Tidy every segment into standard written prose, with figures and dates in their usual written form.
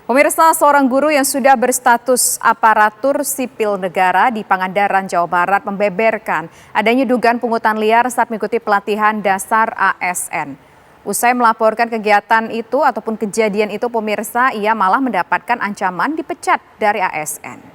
Pemirsa, seorang guru yang sudah berstatus aparatur sipil negara di Pangandaran, Jawa Barat membeberkan adanya dugaan pungutan liar saat mengikuti pelatihan dasar ASN. Usai melaporkan kegiatan itu ataupun kejadian itu, pemirsa, ia malah mendapatkan ancaman dipecat dari ASN.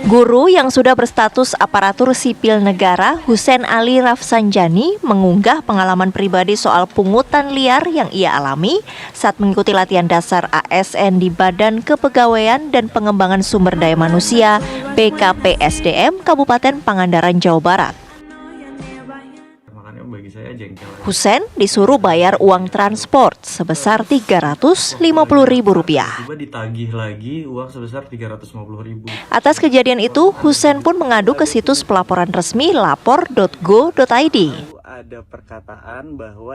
Guru yang sudah berstatus aparatur sipil negara, Husein Ali Rafsanjani, mengunggah pengalaman pribadi soal pungutan liar yang ia alami saat mengikuti latihan dasar ASN di Badan Kepegawaian dan Pengembangan Sumber Daya Manusia BKPSDM Kabupaten Pangandaran, Jawa Barat. Husein disuruh bayar uang transport sebesar Rp350.000. Tiba ditagih lagi uang sebesar Rp350.000. Atas kejadian itu, Husein pun mengadu ke situs pelaporan resmi lapor.go.id. Ada perkataan bahwa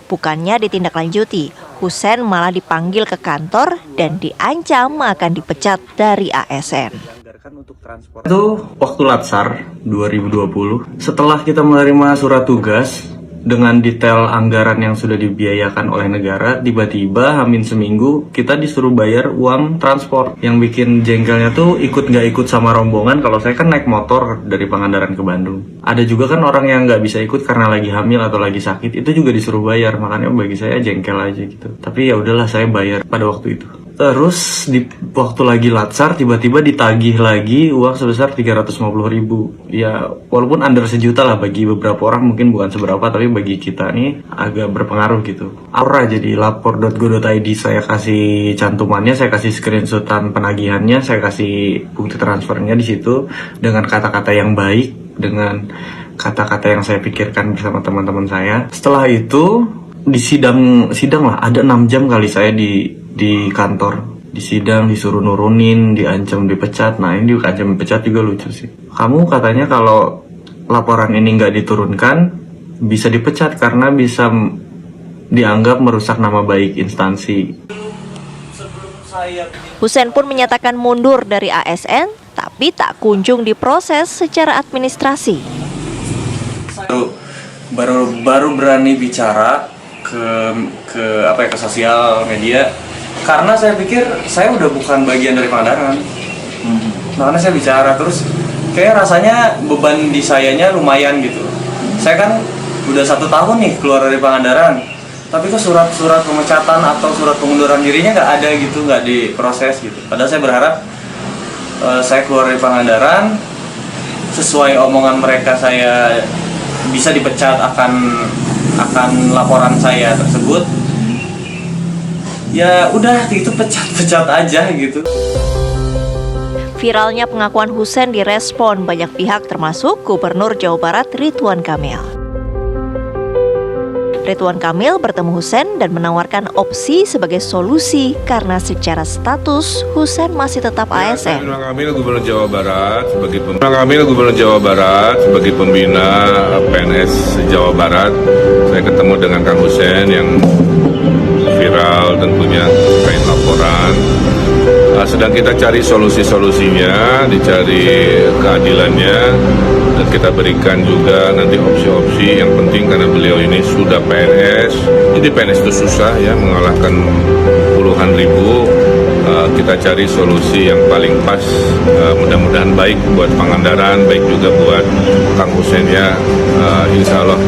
Bukannya ditindaklanjuti, Husein malah dipanggil ke kantor dan diancam akan dipecat dari ASN. Itu waktu Latsar 2020, setelah kita menerima surat tugas dengan detail anggaran yang sudah dibiayakan oleh negara, tiba-tiba hamin seminggu kita disuruh bayar uang transport. Yang bikin jengkelnya tuh ikut nggak ikut sama rombongan. Kalau saya kan naik motor dari Pangandaran ke Bandung. Ada juga kan orang yang nggak bisa ikut karena lagi hamil atau lagi sakit, itu juga disuruh bayar. Makanya bagi saya jengkel aja gitu. Tapi ya udahlah, saya bayar pada waktu itu. Terus di waktu lagi Latsar tiba-tiba ditagih lagi uang sebesar Rp350.000. Ya walaupun under sejuta lah, bagi beberapa orang mungkin bukan seberapa, tapi bagi kita nih agak berpengaruh gitu. Aura jadi lapor.go.id, saya kasih cantumannya, saya kasih screenshotan penagihannya, saya kasih bukti transfernya di situ dengan kata-kata yang baik, dengan kata-kata yang saya pikirkan bersama teman-teman saya. Setelah itu di sidang lah, ada 6 jam kali saya di kantor, di sidang disuruh nurunin, diancam dipecat. Nah ini diancam dipecat juga lucu sih. Kamu katanya kalau laporan ini nggak diturunkan bisa dipecat karena bisa dianggap merusak nama baik instansi. Husein pun menyatakan mundur dari ASN, tapi tak kunjung diproses secara administrasi. Baru berani bicara ke sosial media karena saya pikir saya udah bukan bagian dari Pangandaran. Makanya saya bicara terus, kayak rasanya beban di sayanya lumayan gitu. Saya kan udah 1 tahun nih keluar dari Pangandaran, tapi kok surat pemecatan atau surat pengunduran dirinya nggak ada gitu, nggak diproses gitu. Padahal saya berharap saya keluar dari Pangandaran sesuai omongan mereka, saya bisa dipecat akan laporan saya tersebut. Ya udah, itu pecat aja gitu. Viralnya pengakuan Husein direspon banyak pihak termasuk Gubernur Jawa Barat Ridwan Kamil. Ridwan Kamil bertemu Husein dan menawarkan opsi sebagai solusi karena secara status Husein masih tetap ASN. Ridwan Kamil Gubernur Jawa Barat sebagai pembina PNS Jawa Barat. Saya ketemu dengan Kang Husein yang viral tentunya terkait laporan. Sedang kita cari solusi-solusinya, dicari keadilannya, dan kita berikan juga nanti opsi-opsi. Yang penting karena beliau ini sudah PNS, jadi PNS itu susah ya, mengalahkan puluhan ribu. Kita cari solusi yang paling pas, mudah-mudahan baik buat Pangandaran, baik juga buat Kang Husein ya. Insya Allah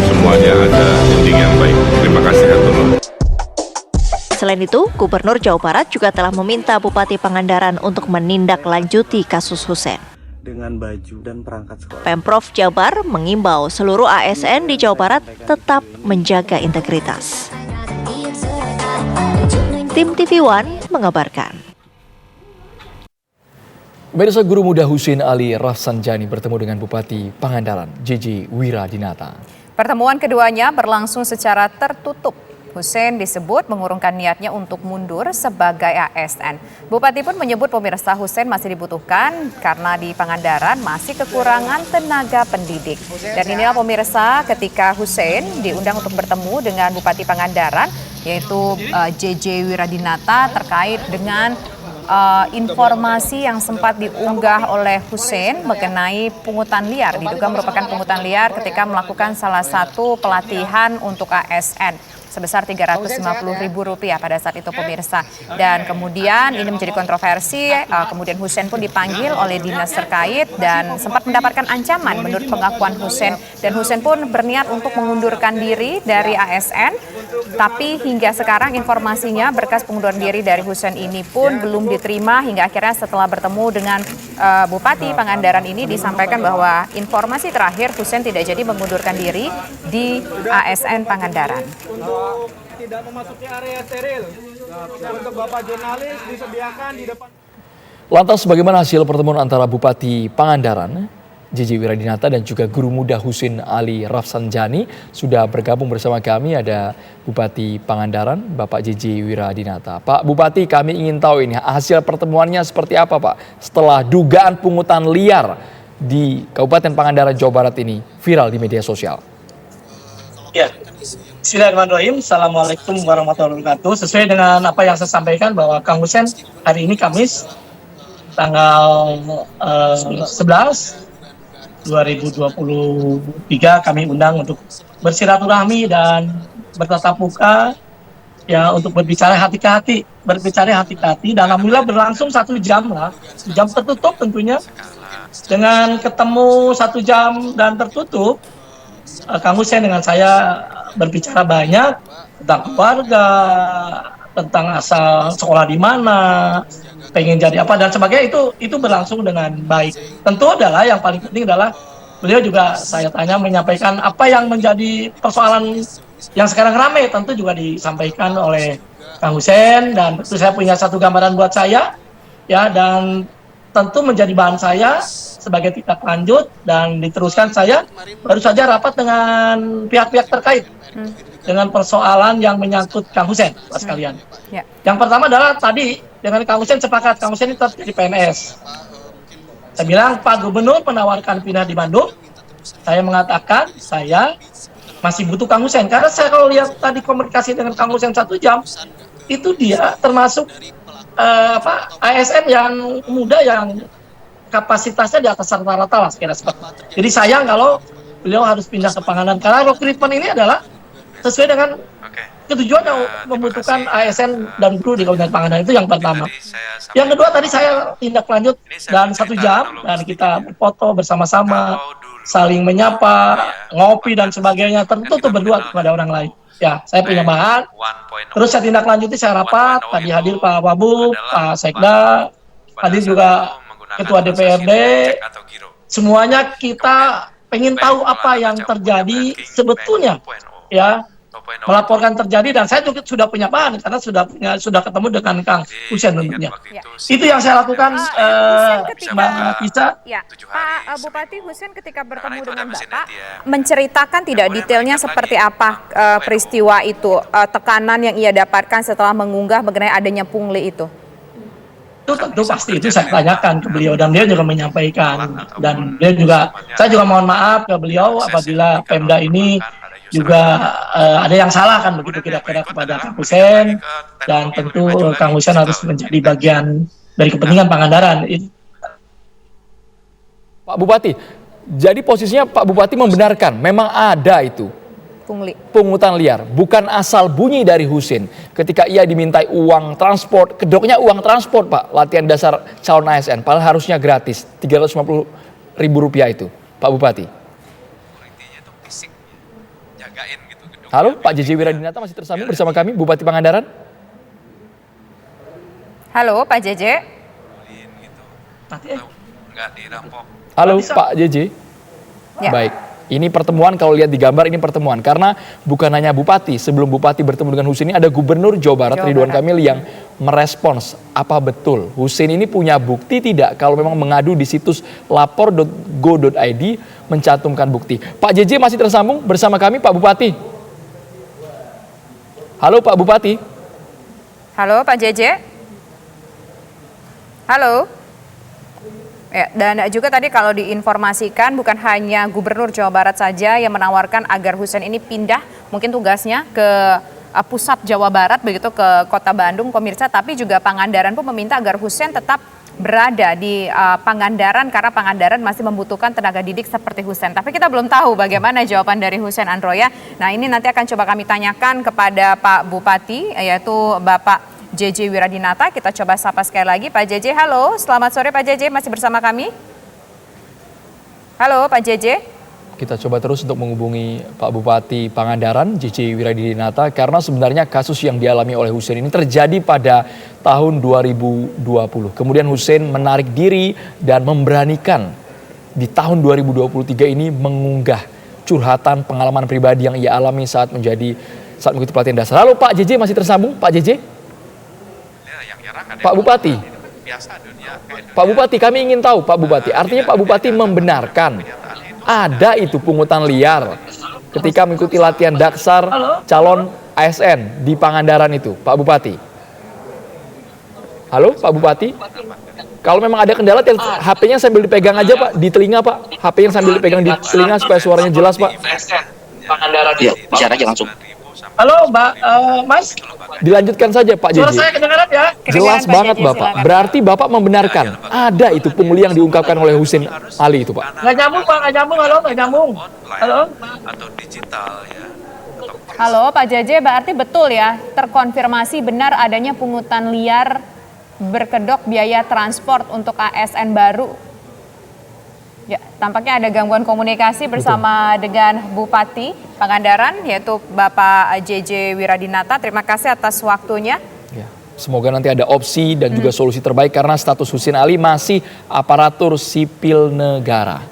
semuanya ada ending yang baik. Terima kasih atur. Selain itu, Gubernur Jawa Barat juga telah meminta Bupati Pangandaran untuk menindaklanjuti kasus Husein. Dengan baju dan perangkat sekolah. Pemprov Jabar mengimbau seluruh ASN di Jawa Barat tetap menjaga integritas. Tim TV One mengabarkan. Pemirsa, Guru Muda Husein Ali Rafsanjani bertemu dengan Bupati Pangandaran JJ Wiradinata. Pertemuan keduanya berlangsung secara tertutup. Husein disebut mengurungkan niatnya untuk mundur sebagai ASN. Bupati pun menyebut pemirsa Husein masih dibutuhkan karena di Pangandaran masih kekurangan tenaga pendidik. Dan inilah pemirsa ketika Husein diundang untuk bertemu dengan Bupati Pangandaran yaitu JJ Wiradinata terkait dengan informasi yang sempat diunggah oleh Hussein mengenai pungutan liar. Diduga merupakan pungutan liar ketika melakukan salah satu pelatihan untuk ASN sebesar Rp350.000 pada saat itu pemirsa. Dan kemudian ini menjadi kontroversi, kemudian Hussein pun dipanggil oleh dinas terkait dan sempat mendapatkan ancaman menurut pengakuan Hussein. Dan Hussein pun berniat untuk mengundurkan diri dari ASN, tapi hingga sekarang informasinya berkas pengunduran diri dari Hussein ini pun belum diterima hingga akhirnya setelah bertemu dengan Bupati Pangandaran ini disampaikan bahwa informasi terakhir Hussein tidak jadi mengundurkan diri di ASN Pangandaran. Tidak memasuki area steril. Untuk Bapak jurnalis disediakan di depan. Lantas bagaimana hasil pertemuan antara Bupati Pangandaran, JJ Wiradinata dan juga Guru Muda Husein Ali Rafsanjani? Sudah bergabung bersama kami ada Bupati Pangandaran, Bapak JJ Wiradinata. Pak Bupati, kami ingin tahu ini hasil pertemuannya seperti apa Pak setelah dugaan pungutan liar di Kabupaten Pangandaran, Jawa Barat ini viral di media sosial. Ya. Bismillahirrahmanirrahim. Assalamualaikum warahmatullahi wabarakatuh. Sesuai dengan apa yang saya sampaikan bahwa Kang Hussein hari ini Kamis tanggal 11 2023 kami undang untuk bersilaturahmi dan bertatap muka ya untuk berbicara hati ke hati dan alhamdulillah berlangsung 1 jam lah, jam tertutup tentunya. Dengan ketemu 1 jam dan tertutup, Kang Hussein dengan saya berbicara banyak tentang keluarga, tentang asal sekolah di mana, pengen jadi apa dan sebagainya. Itu berlangsung dengan baik. Tentu adalah yang paling penting adalah beliau juga saya tanya menyampaikan apa yang menjadi persoalan yang sekarang ramai, tentu juga disampaikan oleh Kang Hussein dan tentu saya punya satu gambaran buat saya ya, dan tentu menjadi bahan saya sebagai tindak lanjut dan diteruskan. Saya baru saja rapat dengan pihak-pihak terkait dengan persoalan yang menyangkut Kang Hussein, Pak sekalian. Ya. Yang pertama adalah tadi dengan Kang Hussein sepakat Kang Hussein tetap jadi PNS. Saya bilang Pak Gubernur menawarkan pindah di Bandung. Saya mengatakan saya masih butuh Kang Hussein karena saya kalau lihat tadi komunikasi dengan Kang Hussein 1 jam itu dia termasuk ASN yang muda yang kapasitasnya di atas rata-rata lah sekira seperti itu. Jadi sayang kalau beliau harus pindah ke Pangandaran karena rekrutmen ini adalah sesuai dengan ketujuan yang membutuhkan ASN dan guru di Kabupaten Pangandaran. Itu yang pertama. Yang kedua tadi saya tindak lanjut dan 1 jam dan kita berfoto bersama-sama, saling menyapa, ngopi dan sebagainya. Tentu berdua kepada orang lain. Ya, saya punya bahan. Terus saya tindak lanjuti, saya rapat. Tadi hadir Pak Wabub, Pak Sekda, hadir juga Ketua DPRD. Semuanya kita pengen tahu apa yang terjadi sebetulnya, ya, melaporkan terjadi dan saya juga sudah punya bahan karena sudah ketemu dengan Kang Hussein tentunya. Ya. Itu yang saya lakukan, Mbak Tisa. Ya, Pak Bupati, Hussein ketika bertemu dengan Bapak menceritakan tidak detailnya seperti apa peristiwa itu, tekanan yang ia dapatkan setelah mengunggah mengenai adanya pungli itu. Itu tentu pasti itu saya tanyakan ke beliau dan beliau juga menyampaikan dan beliau juga, saya juga mohon maaf ke beliau apabila Pemda ini juga ada yang salah kan begitu kira-kira kepada Kang Hussein dan tentu Kang Hussein harus menjadi bagian dari kepentingan Pangandaran. Pak Bupati, jadi posisinya Pak Bupati membenarkan memang ada itu Pungli. pungutan liar, bukan asal bunyi dari Hussein ketika ia dimintai uang transport, kedoknya uang transport Pak, latihan dasar calon ASN, padahal harusnya gratis, Rp350.000 itu, Pak Bupati. Halo, Pak JJ Wiradinata masih tersambung bersama kami, Bupati Pangandaran. Halo, Pak JJ. Halo, Pak JJ. Ya. Baik. Ini pertemuan, kalau lihat di gambar ini pertemuan. Karena bukan hanya Bupati, sebelum Bupati bertemu dengan Hussein ini ada Gubernur Jawa Barat, Ridwan Kamil yang merespons apa betul Hussein ini punya bukti tidak kalau memang mengadu di situs lapor.go.id mencantumkan bukti. Pak JJ masih tersambung bersama kami, Pak Bupati. Halo Pak Bupati. Halo Pak JJ. Halo. Ya, dan juga tadi kalau diinformasikan bukan hanya Gubernur Jawa Barat saja yang menawarkan agar Hussein ini pindah mungkin tugasnya ke pusat Jawa Barat begitu ke Kota Bandung pemirsa, tapi juga Pangandaran pun meminta agar Husein tetap berada di Pangandaran karena Pangandaran masih membutuhkan tenaga didik seperti Husein. Tapi kita belum tahu bagaimana jawaban dari Husein Androya. Nah, ini nanti akan coba kami tanyakan kepada Pak Bupati, yaitu Bapak JJ Wiradinata. Kita coba sapa sekali lagi. Pak JJ, halo. Selamat sore Pak JJ, masih bersama kami? Halo Pak JJ. Kita coba terus untuk menghubungi Pak Bupati Pangandaran, JJ Wiradinata, karena sebenarnya kasus yang dialami oleh Husein ini terjadi pada tahun 2020. Kemudian Husein menarik diri dan memberanikan di tahun 2023 ini mengunggah curhatan pengalaman pribadi yang ia alami saat mengikuti pelatihan dasar. Halo Pak JJ, masih tersambung Pak JJ? Pak Bupati. Pak Bupati, kami ingin tahu Pak Bupati, artinya Pak Bupati membenarkan ada itu pungutan liar ketika mengikuti latihan dasar calon ASN di Pangandaran itu, Pak Bupati. Halo Pak Bupati, kalau memang ada kendala, HP-nya sambil dipegang aja Pak, di telinga Pak. HP-nya sambil dipegang di telinga supaya suaranya jelas Pak. Iya, bicara aja langsung. Halo Mas, Dilanjutkan saja Pak suara JJ. saya kedengaran ya? Jelas Pak banget JJ, Bapak. silakan. Berarti Bapak membenarkan ada itu pungli yang diungkapkan oleh Husein Ali itu Pak. Nggak nyambung Pak, nggak nyambung, halo, nggak nyambung. Halo? Halo Pak JJ, berarti betul ya, terkonfirmasi benar adanya pungutan liar berkedok biaya transport untuk ASN baru. Ya, tampaknya ada gangguan komunikasi bersama dengan Bupati Pangandaran, yaitu Bapak JJ Wiradinata. Terima kasih atas waktunya. Ya, semoga nanti ada opsi dan juga solusi terbaik karena status Husein Ali masih aparatur sipil negara.